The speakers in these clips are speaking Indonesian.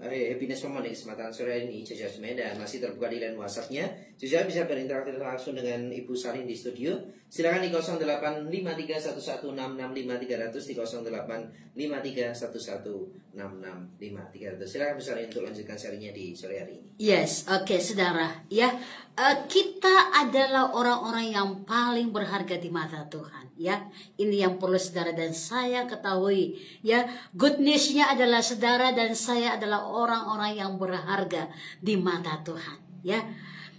Happiness Moment di kesempatan sore ini, Judgment, dan masih terbuka di line WhatsApp-nya. Juga bisa berinteraksi langsung dengan Ibu Salin di studio. Silakan di 085311665300, di 085311665300. Silakan Bu Salin untuk lanjutkan serinya di sore hari ini. Yes, oke, saudara. Ya, kita adalah orang-orang yang paling berharga di mata Tuhan. Ya, ini yang perlu saudara dan saya ketahui. Ya, good news-nya adalah saudara dan saya adalah orang-orang yang berharga di mata Tuhan. Ya.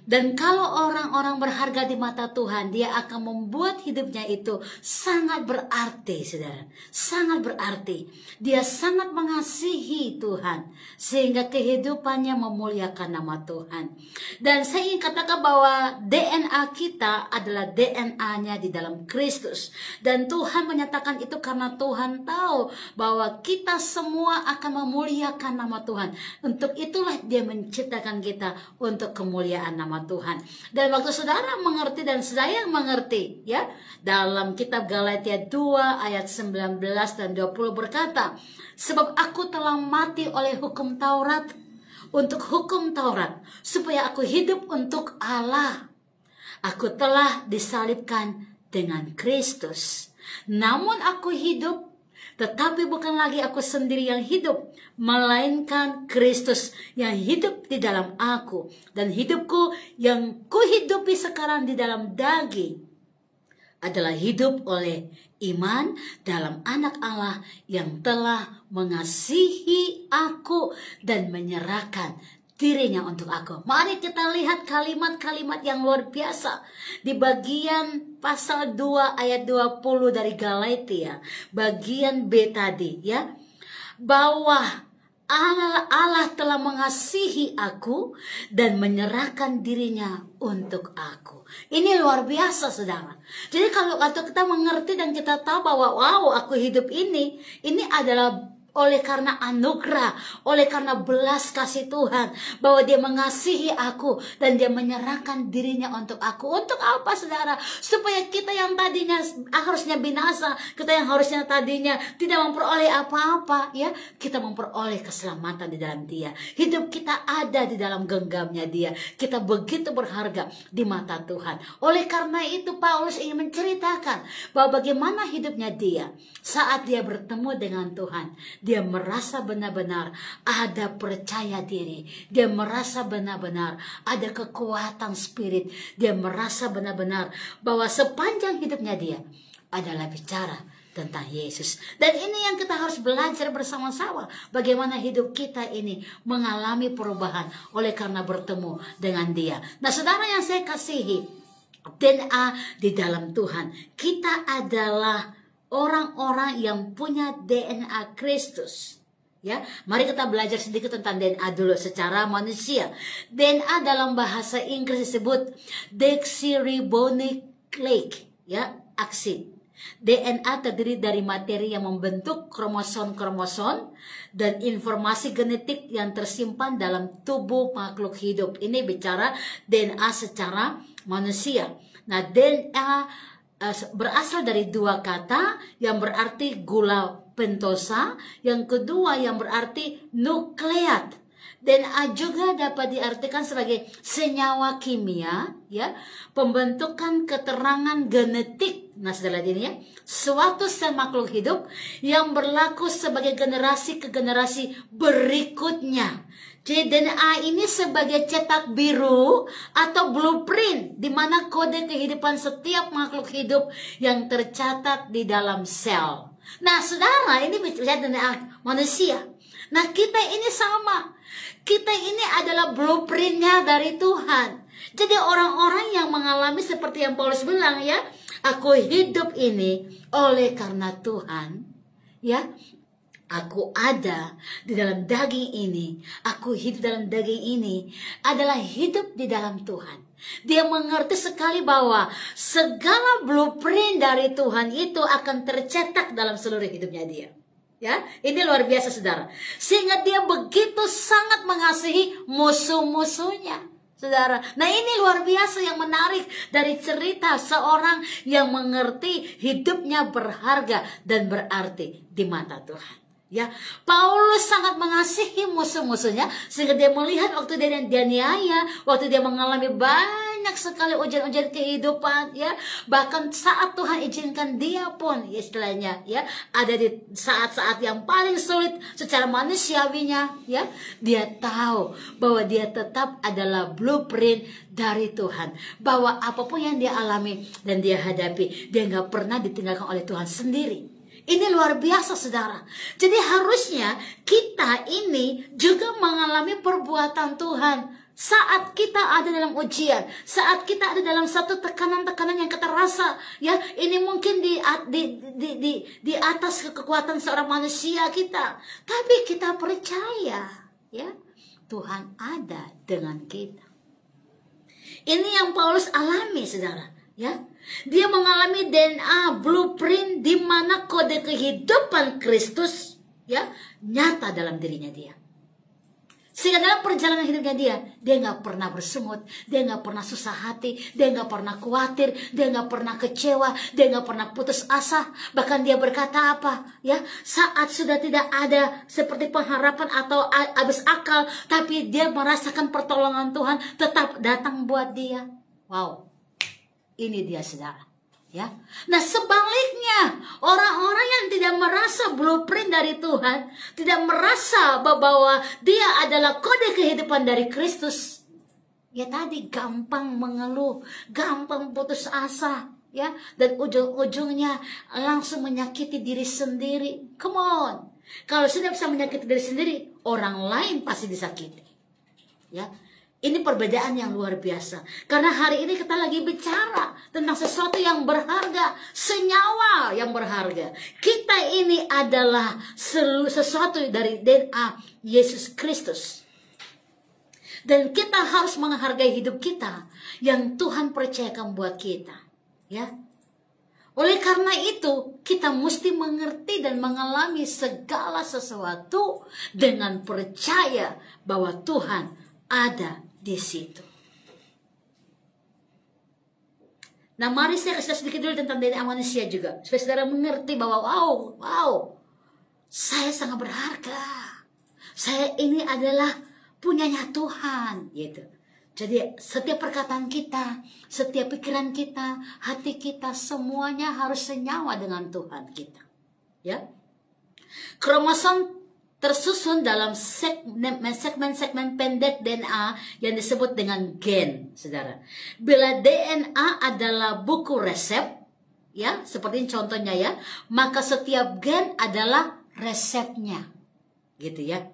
Dan kalau orang-orang berharga di mata Tuhan, dia akan membuat hidupnya itu sangat berarti, saudara. Sangat berarti. Dia sangat mengasihi Tuhan, sehingga kehidupannya memuliakan nama Tuhan. Dan saya ingin katakan bahwa DNA kita adalah DNA-nya di dalam Kristus. Dan Tuhan menyatakan itu karena Tuhan tahu bahwa kita semua akan memuliakan nama Tuhan. Untuk itulah dia menciptakan kita untuk kemuliaan nama Tuhan. Dan waktu saudara mengerti dan saya mengerti, ya, dalam kitab Galatia 2 ayat 19 dan 20 berkata, sebab aku telah mati oleh hukum Taurat, untuk hukum Taurat, supaya aku hidup untuk Allah. Aku telah disalibkan dengan Kristus. Namun aku hidup, tetapi bukan lagi aku sendiri yang hidup, melainkan Kristus yang hidup di dalam aku. Dan hidupku yang kuhidupi sekarang di dalam daging adalah hidup oleh iman dalam anak Allah yang telah mengasihi aku dan menyerahkan dirinya untuk aku. Mari kita lihat kalimat-kalimat yang luar biasa di bagian pasal 2 ayat 20 dari Galatia, bagian B tadi, ya, bahwa Allah telah mengasihi aku dan menyerahkan dirinya untuk aku. Ini luar biasa, saudara. Jadi kalau kita mengerti dan kita tahu bahwa wow, aku hidup ini adalah oleh karena anugerah, oleh karena belas kasih Tuhan, bahwa dia mengasihi aku dan dia menyerahkan dirinya untuk aku. Untuk apa, saudara? Supaya kita yang tadinya harusnya binasa, kita yang harusnya tadinya tidak memperoleh apa-apa, ya, kita memperoleh keselamatan di dalam dia. Hidup kita ada di dalam genggamnya dia. Kita begitu berharga di mata Tuhan. Oleh karena itu Paulus ingin menceritakan bahwa bagaimana hidupnya dia saat dia bertemu dengan Tuhan. Dia merasa benar-benar ada percaya diri. Dia merasa benar-benar ada kekuatan spirit. Dia merasa benar-benar bahwa sepanjang hidupnya dia adalah bicara tentang Yesus. Dan ini yang kita harus belajar bersama-sama. Bagaimana hidup kita ini mengalami perubahan oleh karena bertemu dengan dia. Nah, saudara yang saya kasihi, DNA di dalam Tuhan. Kita adalah orang-orang yang punya DNA Kristus. Ya, mari kita belajar sedikit tentang DNA dulu secara manusia. DNA dalam bahasa Inggris disebut deoxyribonucleic, ya, acid. DNA terdiri dari materi yang membentuk kromosom-kromosom dan informasi genetik yang tersimpan dalam tubuh makhluk hidup. Ini bicara DNA secara manusia. Nah, DNA berasal dari dua kata yang berarti gula pentosa, yang kedua yang berarti nukleat. DNA juga dapat diartikan sebagai senyawa kimia, ya, pembentukan keterangan genetik. Nah, saudara ini, ya, suatu sel makhluk hidup yang berlaku sebagai generasi ke generasi berikutnya. Jadi DNA ini sebagai cetak biru atau blueprint di mana kode kehidupan setiap makhluk hidup yang tercatat di dalam sel. Nah, saudara, ini bicara DNA manusia. Nah, kita ini sama. Kita ini adalah blueprintnya dari Tuhan. Jadi orang-orang yang mengalami seperti yang Paulus bilang, ya, aku hidup ini oleh karena Tuhan, ya. Aku ada di dalam daging ini, aku hidup dalam daging ini, adalah hidup di dalam Tuhan. Dia mengerti sekali bahwa segala blueprint dari Tuhan itu akan tercetak dalam seluruh hidupnya dia. Ya, ini luar biasa, saudara. Sehingga dia begitu sangat mengasihi musuh-musuhnya, saudara. Nah, ini luar biasa yang menarik dari cerita seorang yang mengerti hidupnya berharga dan berarti di mata Tuhan. Ya, Paulus sangat mengasihi musuh-musuhnya sehingga dia melihat waktu dia dianiaya, waktu dia mengalami banyak sekali ujian-ujian kehidupan, ya. Bahkan saat Tuhan izinkan dia pun, istilahnya, ya, ada di saat-saat yang paling sulit secara manusiawinya, ya. Dia tahu bahwa dia tetap adalah blueprint dari Tuhan, bahwa apapun yang dia alami dan dia hadapi, dia nggak pernah ditinggalkan oleh Tuhan sendiri. Ini luar biasa, saudara. Jadi harusnya kita ini juga mengalami perbuatan Tuhan. Saat kita ada dalam ujian, saat kita ada dalam satu tekanan-tekanan yang kita rasa, ya, ini mungkin di atas kekuatan seorang manusia kita. Tapi kita percaya, ya, Tuhan ada dengan kita. Ini yang Paulus alami, saudara, ya. Dia mengalami DNA blueprint di mana kode kehidupan Kristus, ya, nyata dalam dirinya dia. Sehingga dalam perjalanan hidupnya dia nggak pernah bersemut, dia nggak pernah susah hati, dia nggak pernah khawatir, dia nggak pernah kecewa, dia nggak pernah putus asa. Bahkan dia berkata apa, ya, saat sudah tidak ada seperti pengharapan atau habis akal, tapi dia merasakan pertolongan Tuhan tetap datang buat dia. Wow. Ini dia, saudara, ya. Nah, sebaliknya, orang-orang yang tidak merasa blueprint dari Tuhan, tidak merasa bahwa dia adalah kode kehidupan dari Kristus, ya, tadi gampang mengeluh, gampang putus asa, ya, dan ujung-ujungnya langsung menyakiti diri sendiri. Come on, kalau sudah bisa menyakiti diri sendiri, orang lain pasti disakiti, ya. Ini perbedaan yang luar biasa. Karena hari ini kita lagi bicara tentang sesuatu yang berharga, senyawa yang berharga. Kita ini adalah sesuatu dari DNA Yesus Kristus. Dan kita harus menghargai hidup kita yang Tuhan percayakan buat kita, ya. Oleh karena itu, kita mesti mengerti dan mengalami segala sesuatu dengan percaya bahwa Tuhan ada di situ. Nah, mari saya kasih sedikit dulu tentang DNA manusia juga, supaya saudara mengerti bahwa wow, saya sangat berharga. Saya ini adalah punyanya Tuhan, gitu. Jadi setiap perkataan kita, setiap pikiran kita, hati kita, semuanya harus senyawa dengan Tuhan kita, ya. Kromosom tersusun dalam segmen-segmen pendek DNA yang disebut dengan gen, saudara. Bila DNA adalah buku resep, ya, seperti contohnya, ya, maka setiap gen adalah resepnya, gitu, ya.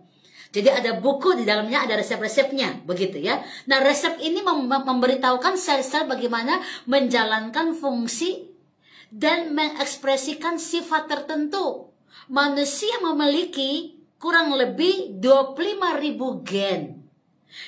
Jadi ada buku di dalamnya, ada resep-resepnya, begitu, ya. Nah, resep ini memberitahukan sel-sel bagaimana menjalankan fungsi dan mengekspresikan sifat tertentu. Manusia memiliki kurang lebih 25.000 gen.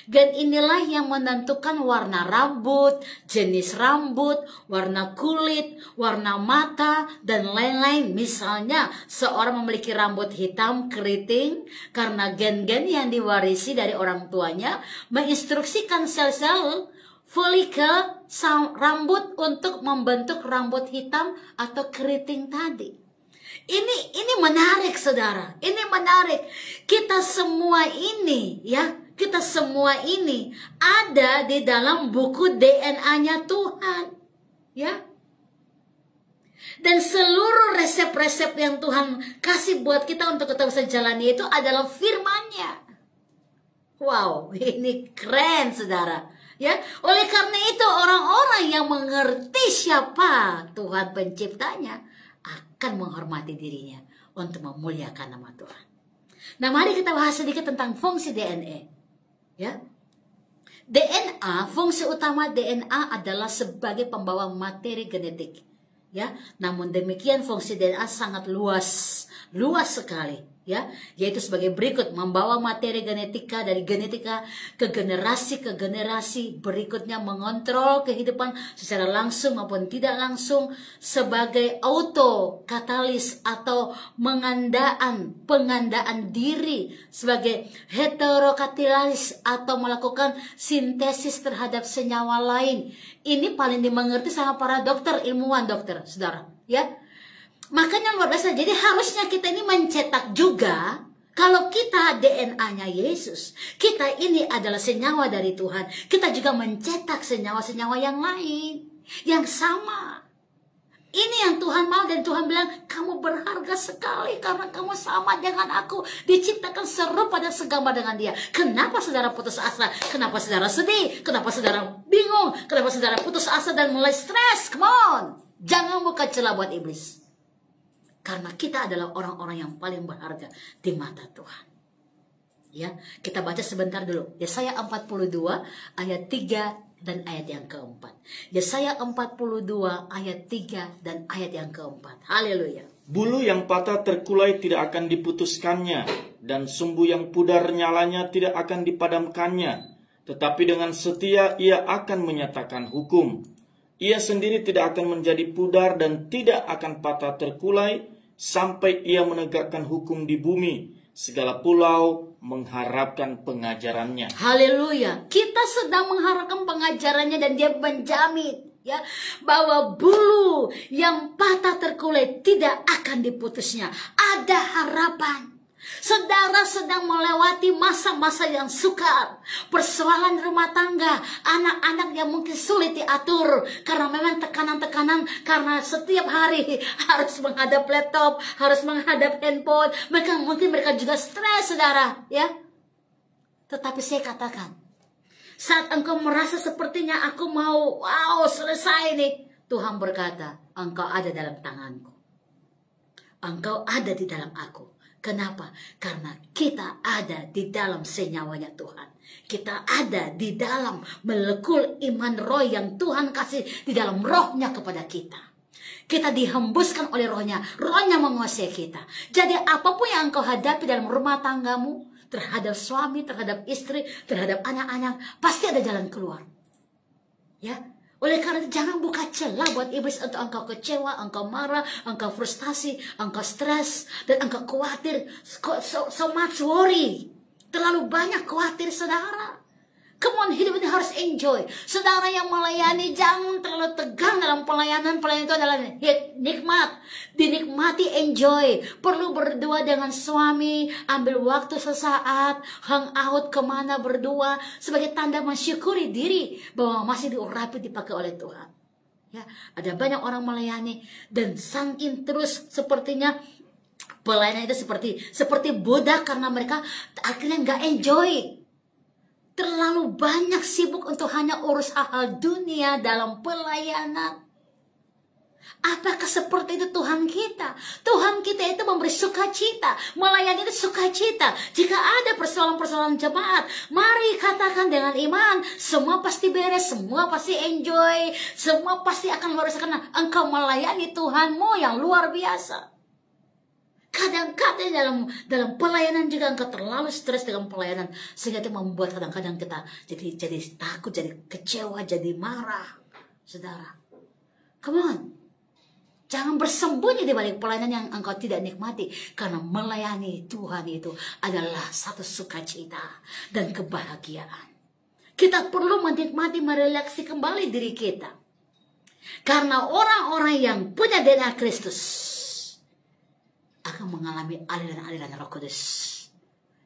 Gen inilah yang menentukan warna rambut, jenis rambut, warna kulit, warna mata, dan lain-lain. Misalnya, seorang memiliki rambut hitam keriting karena gen-gen yang diwarisi dari orang tuanya menginstruksikan sel-sel folikel rambut untuk membentuk rambut hitam atau keriting tadi. Ini menarik, saudara. Ini menarik. Kita semua ini, ya, kita semua ini ada di dalam buku DNA-nya Tuhan, ya. Dan seluruh resep-resep yang Tuhan kasih buat kita untuk kita bisa jalani itu adalah firman-Nya. Wow, ini keren, saudara. Ya, oleh karena itu orang-orang yang mengerti siapa Tuhan penciptanya akan menghormati dirinya untuk memuliakan nama Tuhan. Nah, mari kita bahas sedikit tentang fungsi DNA. Ya, DNA, fungsi utama DNA adalah sebagai pembawa materi genetik. Ya, namun demikian fungsi DNA sangat luas sekali. Ya, yaitu sebagai berikut: membawa materi genetika dari genetika ke generasi berikutnya, mengontrol kehidupan secara langsung maupun tidak langsung, sebagai autokatalis atau pengandaan diri, sebagai heterokatalis atau melakukan sintesis terhadap senyawa lain. Ini paling dimengerti sama para dokter, ilmuwan dokter, saudara, ya. Makanya luar biasa. Jadi harusnya kita ini mencetak juga, kalau kita DNA-nya Yesus, kita ini adalah senyawa dari Tuhan, kita juga mencetak senyawa-senyawa yang lain, yang sama. Ini yang Tuhan mau, dan Tuhan bilang, kamu berharga sekali karena kamu sama dengan aku. Diciptakan serupa dan segambar dengan dia. Kenapa saudara putus asa? Kenapa saudara sedih? Kenapa saudara bingung? Kenapa saudara putus asa dan mulai stres? Come on. Jangan buka celah buat iblis. Karena kita adalah orang-orang yang paling berharga di mata Tuhan. Ya, kita baca sebentar dulu. Yesaya 42 ayat 3 dan ayat yang keempat. Yesaya 42 ayat 3 dan ayat yang keempat. Haleluya. Bulu yang patah terkulai tidak akan diputuskannya, dan sumbu yang pudar nyalanya tidak akan dipadamkannya. Tetapi dengan setia ia akan menyatakan hukum. Ia sendiri tidak akan menjadi pudar dan tidak akan patah terkulai, sampai ia menegakkan hukum di bumi. Segala pulau mengharapkan pengajarannya. Haleluya. Kita sedang mengharapkan pengajarannya, dan dia menjamin ya bahwa bulu yang patah terkulai tidak akan diputusnya. Ada harapan. Saudara sedang melewati masa-masa yang sukar, persoalan rumah tangga, anak-anak yang mungkin sulit diatur karena memang tekanan-tekanan, karena setiap hari harus menghadap laptop, harus menghadap handphone. Mungkin mereka juga stres, saudara, ya. Tetapi saya katakan, saat engkau merasa sepertinya aku mau selesai nih, Tuhan berkata, engkau ada dalam tanganku, engkau ada di dalam aku. Kenapa? Karena kita ada di dalam senyawanya Tuhan. Kita ada di dalam molekul iman roh yang Tuhan kasih di dalam rohnya kepada kita. Kita dihembuskan oleh rohnya. Rohnya menguasai kita. Jadi apapun yang engkau hadapi dalam rumah tanggamu, terhadap suami, terhadap istri, terhadap anak-anak, pasti ada jalan keluar. Ya. Oleh karena itu jangan buka celah buat iblis untuk engkau kecewa, engkau marah, engkau frustasi, engkau stres, dan engkau khawatir. So much worry. Terlalu banyak khawatir, saudara. Come on, hidup ini harus enjoy. Saudara yang melayani, jangan terlalu tegang dalam pelayanan. Pelayanan itu adalah nikmat. Dinikmati, enjoy. Perlu berdua dengan suami, ambil waktu sesaat, hangout kemana berdua, sebagai tanda mensyukuri diri bahwa masih diurapi, dipakai oleh Tuhan. Ya, ada banyak orang melayani, dan saking terus sepertinya pelayanan itu seperti budak, karena mereka akhirnya nggak enjoy. Terlalu banyak sibuk untuk hanya urus hal-hal dunia dalam pelayanan. Apakah seperti itu Tuhan kita? Tuhan kita itu memberi sukacita. Melayani itu sukacita. Jika ada persoalan-persoalan jemaat, mari katakan dengan iman, semua pasti beres, semua pasti enjoy, semua pasti akan luar biasa karena engkau melayani Tuhanmu yang luar biasa. Kadang-kadang dalam pelayanan juga engkau terlalu stres dengan pelayanan, sehingga itu membuat kadang-kadang kita jadi takut, jadi kecewa, jadi marah. Saudara, come on, jangan bersembunyi di balik pelayanan yang engkau tidak nikmati, karena melayani Tuhan itu adalah satu sukacita dan kebahagiaan. Kita perlu menikmati, merelaksi kembali diri kita, karena orang-orang yang punya DNA Kristus akan mengalami aliran-aliran Roh Kudus,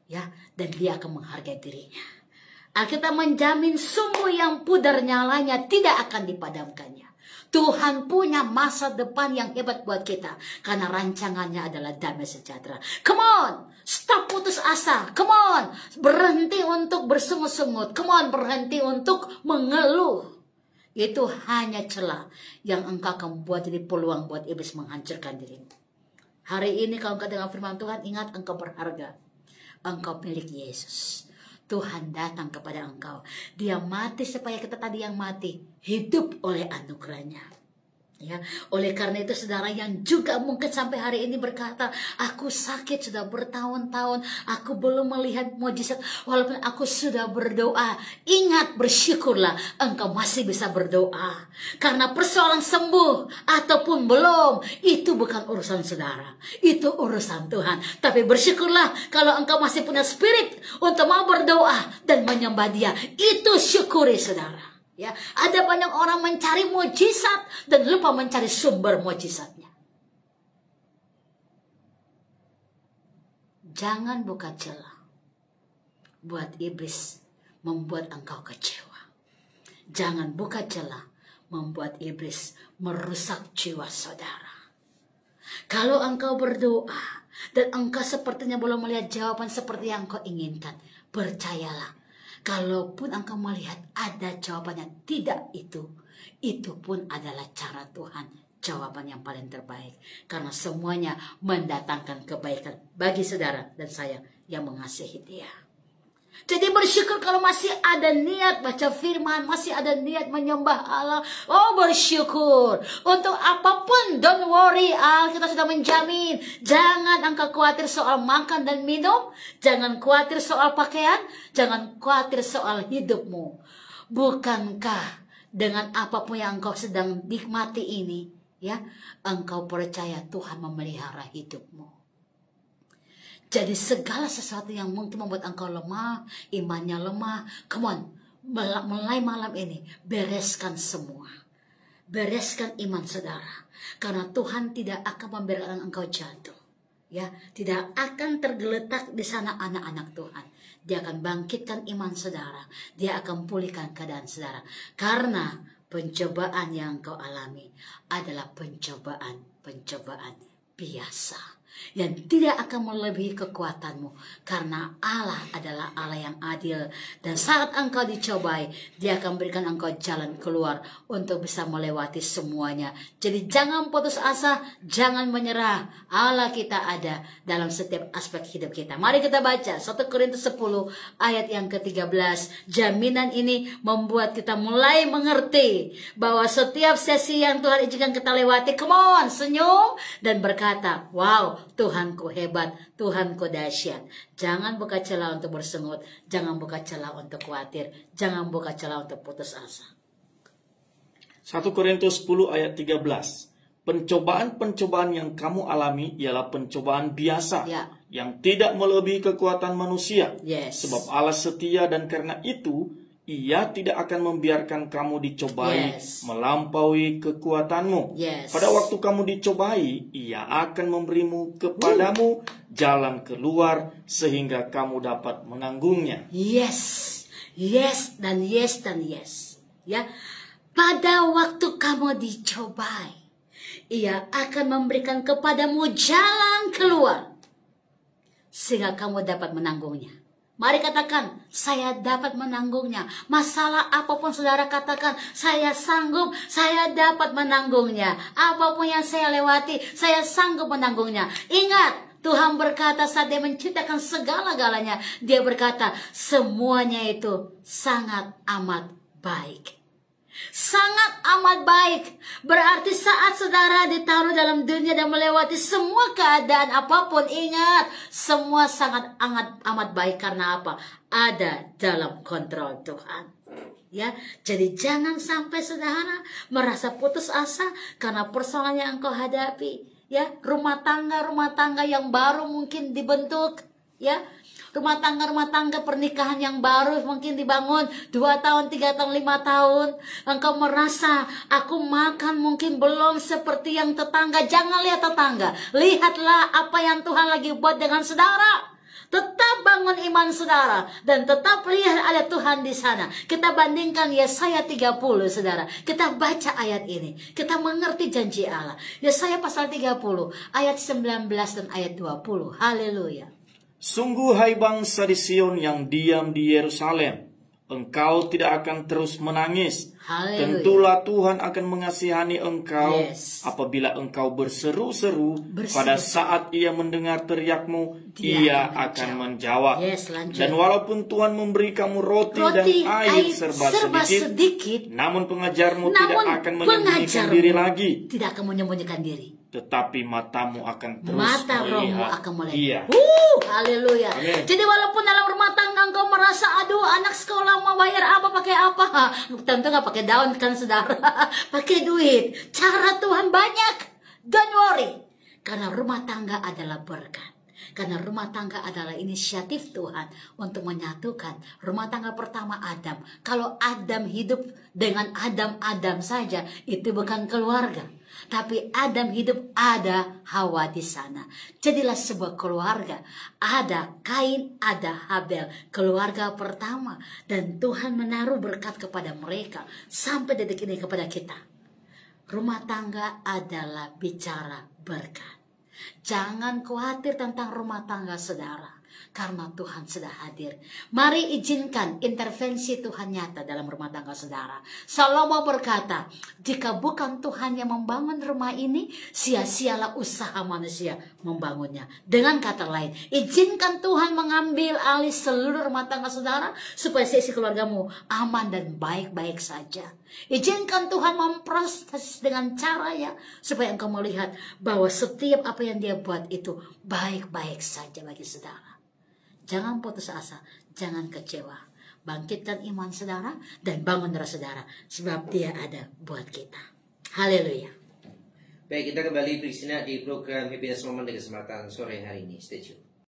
ya, dan dia akan menghargai dirinya. Alkitab menjamin sumbu yang pudar nyalanya tidak akan dipadamkannya. Tuhan punya masa depan yang hebat buat kita, karena rancangannya adalah damai sejahtera. Come on, stop putus asa. Come on, berhenti untuk bersungut-sungut. Come on, berhenti untuk mengeluh. Itu hanya celah yang engkau akan buat jadi peluang buat iblis menghancurkan dirimu. Hari ini kalau engkau dengar firman Tuhan, ingat engkau berharga. Engkau milik Yesus. Tuhan datang kepada engkau. Dia mati supaya kita tadi yang mati hidup oleh anugerahnya. Ya, oleh karena itu saudara yang juga mungkin sampai hari ini berkata, aku sakit sudah bertahun-tahun, aku belum melihat mujizat walaupun aku sudah berdoa. Ingat, bersyukurlah engkau masih bisa berdoa. Karena persoalan sembuh ataupun belum, itu bukan urusan saudara, itu urusan Tuhan. Tapi bersyukurlah kalau engkau masih punya spirit untuk mau berdoa dan menyembah Dia. Itu syukuri saudara. Ya, ada banyak orang mencari mujizat dan lupa mencari sumber mujizatnya. Jangan buka celah buat iblis membuat engkau kecewa. Jangan buka celah membuat iblis merusak jiwa saudara. Kalau engkau berdoa dan engkau sepertinya belum melihat jawaban seperti yang engkau inginkan, percayalah, kalaupun engkau melihat ada jawabannya tidak itu pun adalah cara Tuhan, jawaban yang paling terbaik. Karena semuanya mendatangkan kebaikan bagi saudara dan saya yang mengasihi Dia. Jadi bersyukur kalau masih ada niat baca firman, masih ada niat menyembah Allah. Oh, bersyukur. Untuk apapun, don't worry. Kita sudah menjamin. Jangan engkau khawatir soal makan dan minum. Jangan khawatir soal pakaian. Jangan khawatir soal hidupmu. Bukankah dengan apapun yang engkau sedang nikmati ini, ya, engkau percaya Tuhan memelihara hidupmu. Jadi segala sesuatu yang mungkin membuat engkau lemah, imannya lemah, come on, mulai malam ini bereskan semua. Bereskan iman saudara. Karena Tuhan tidak akan membiarkan engkau jatuh. Ya, tidak akan tergeletak di sana anak-anak Tuhan. Dia akan bangkitkan iman saudara. Dia akan pulihkan keadaan saudara. Karena pencobaan yang engkau alami adalah pencobaan biasa. Yang tidak akan melebihi kekuatanmu. Karena Allah adalah Allah yang adil. Dan saat engkau dicobai, Dia akan berikan engkau jalan keluar untuk bisa melewati semuanya. Jadi jangan putus asa, jangan menyerah. Allah kita ada dalam setiap aspek hidup kita. Mari kita baca 1 Korintus 10 ayat yang ke-13. Jaminan ini membuat kita mulai mengerti bahwa setiap sesi yang Tuhan izinkan kita lewati, come on, senyum dan berkata, wow, Tuhanku hebat, Tuhanku dahsyat. Jangan buka celah untuk bersengut, jangan buka celah untuk khawatir, jangan buka celah untuk putus asa. 1 Korintus 10 ayat 13. Pencobaan-pencobaan yang kamu alami ialah pencobaan biasa, Ya. yang tidak melebihi kekuatan manusia. Yes. Sebab Allah setia dan karena itu Ia tidak akan membiarkan kamu dicobai Yes. melampaui kekuatanmu. Yes. Pada waktu kamu dicobai, Ia akan memberimu kepadamu jalan keluar sehingga kamu dapat menanggungnya. Yes, yes, dan yes, dan yes. Ya, pada waktu kamu dicobai, Ia akan memberikan kepadamu jalan keluar sehingga kamu dapat menanggungnya. Mari katakan, saya dapat menanggungnya. Masalah apapun saudara katakan, saya sanggup, saya dapat menanggungnya. Apapun yang saya lewati, saya sanggup menanggungnya. Ingat, Tuhan berkata saat Dia menciptakan segala-galanya, Dia berkata, semuanya itu sangat amat baik. Sangat amat baik. Berarti saat saudara ditaruh dalam dunia dan melewati semua keadaan apapun, ingat, semua sangat amat baik. Karena apa? Ada dalam kontrol Tuhan. Ya, jadi jangan sampai saudara merasa putus asa karena persoalan yang engkau hadapi. Ya, rumah tangga yang baru mungkin dibentuk. Ya, rumah tangga pernikahan yang baru mungkin dibangun 2 tahun, 3 tahun, 5 tahun. Engkau merasa aku makan mungkin belum seperti yang tetangga. Jangan lihat tetangga, lihatlah apa yang Tuhan lagi buat dengan saudara. Tetap bangun iman saudara dan tetap lihat ada Tuhan di sana. Kita bandingkan Yesaya 30 saudara. Kita baca ayat ini, kita mengerti janji Allah. Yesaya pasal 30 ayat 19 dan ayat 20. Haleluya. Sungguh hai bangsa di Sion yang diam di Yerusalem, engkau tidak akan terus menangis. Haleluya. Tentulah Tuhan akan mengasihani engkau Yes. apabila engkau berseru-seru. Berseru. Pada saat Ia mendengar teriakmu, Ia akan menjawab. Yes, lanjut. Dan walaupun Tuhan memberi kamu roti dan air serba sedikit, namun pengajarmu tidak akan menyembunyikan diri lagi. Tidak akan menyembunyikan diri. Tetapi matamu akan terus Mata rohmu melihat akan melihat. Dia. Haleluya. Amin. Jadi walaupun dalam rumah tangga engkau merasa, aduh anak sekolah mau bayar apa, pakai apa? Tentu nggak pakai daun kan saudara. Pakai duit. Cara Tuhan banyak. Don't worry. Karena rumah tangga adalah berkat. Karena rumah tangga adalah inisiatif Tuhan untuk menyatukan. Rumah tangga pertama Adam. Kalau Adam hidup dengan Adam saja, itu bukan keluarga. Tapi Adam hidup, ada Hawa di sana. Jadilah sebuah keluarga. Ada Kain, ada Habel. Keluarga pertama. Dan Tuhan menaruh berkat kepada mereka. Sampai detik ini kepada kita. Rumah tangga adalah bicara berkat. Jangan khawatir tentang rumah tangga saudara. Karena Tuhan sudah hadir. Mari izinkan intervensi Tuhan nyata dalam rumah tangga saudara. Salomo berkata, jika bukan Tuhan yang membangun rumah ini, sia-sialah usaha manusia membangunnya. Dengan kata lain, izinkan Tuhan mengambil alih seluruh rumah tangga saudara, supaya sisi keluargamu aman dan baik-baik saja. Izinkan Tuhan memproses dengan caranya, supaya engkau melihat bahwa setiap apa yang dia buat itu baik-baik saja bagi saudara. Jangan putus asa, jangan kecewa. Bangkitkan iman saudara dan bangun roh saudara, sebab dia ada buat kita. Haleluya. Baik, kita kembali bersina di program Happiness Moment di kesempatan sore hari ini. Stay tune.